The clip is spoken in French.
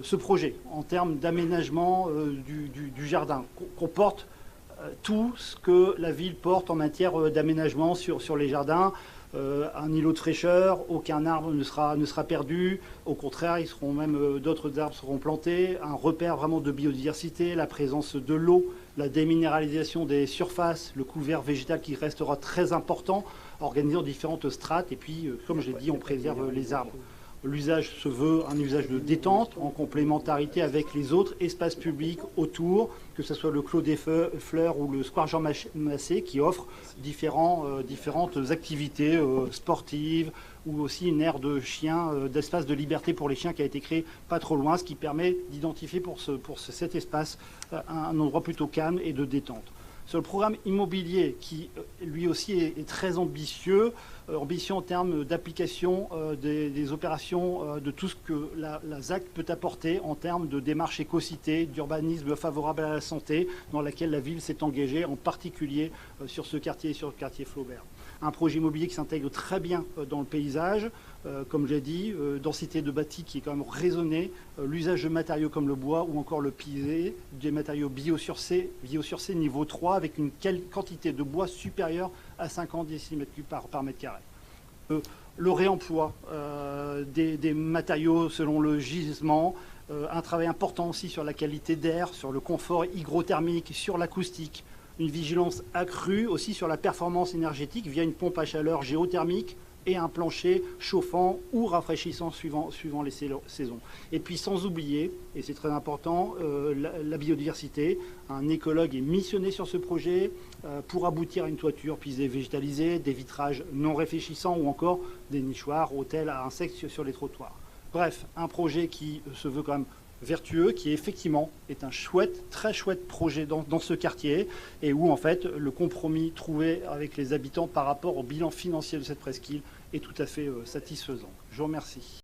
Ce projet, en termes d'aménagement du jardin, comporte tout ce que la ville porte en matière d'aménagement sur les jardins. Un îlot de fraîcheur, aucun arbre ne sera perdu. Au contraire, d'autres arbres seront plantés. Un repère vraiment de biodiversité, la présence de l'eau, la déminéralisation des surfaces, le couvert végétal qui restera très important, organisé en différentes strates. Et puis, comme je l'ai dit, on préserve les arbres. L'usage se veut un usage de détente en complémentarité avec les autres espaces publics autour, que ce soit le Clos des Fleurs ou le Square Jean Massé, qui offrent différentes activités sportives ou aussi une aire de chiens, d'espace de liberté pour les chiens qui a été créé pas trop loin, ce qui permet d'identifier pour cet espace un endroit plutôt calme et de détente. Sur le programme immobilier, qui lui aussi est très ambitieux, ambitieux en termes d'application des opérations, de tout ce que la ZAC peut apporter en termes de démarche éco-cité, d'urbanisme favorable à la santé, dans laquelle la ville s'est engagée, en particulier sur ce quartier et sur le quartier Flaubert. Un projet immobilier qui s'intègre très bien dans le paysage, comme j'ai dit, densité de bâti qui est quand même raisonnée, l'usage de matériaux comme le bois ou encore le pisé, des matériaux biosourcés niveau 3 avec une quantité de bois supérieure à 50 décimètres cubes par mètre carré. Le réemploi des matériaux selon le gisement, un travail important aussi sur la qualité d'air, sur le confort hygrothermique, sur l'acoustique, une vigilance accrue aussi sur la performance énergétique via une pompe à chaleur géothermique et un plancher chauffant ou rafraîchissant suivant les saisons. Et puis sans oublier, et c'est très important, la biodiversité. Un écologue est missionné sur ce projet pour aboutir à une toiture pisée végétalisée, des vitrages non réfléchissants ou encore des nichoirs, hôtels à insectes sur les trottoirs. Bref, un projet qui se veut quand même vertueux, qui effectivement est un très chouette projet dans ce quartier et où en fait le compromis trouvé avec les habitants par rapport au bilan financier de cette presqu'île est tout à fait satisfaisant. Je vous remercie.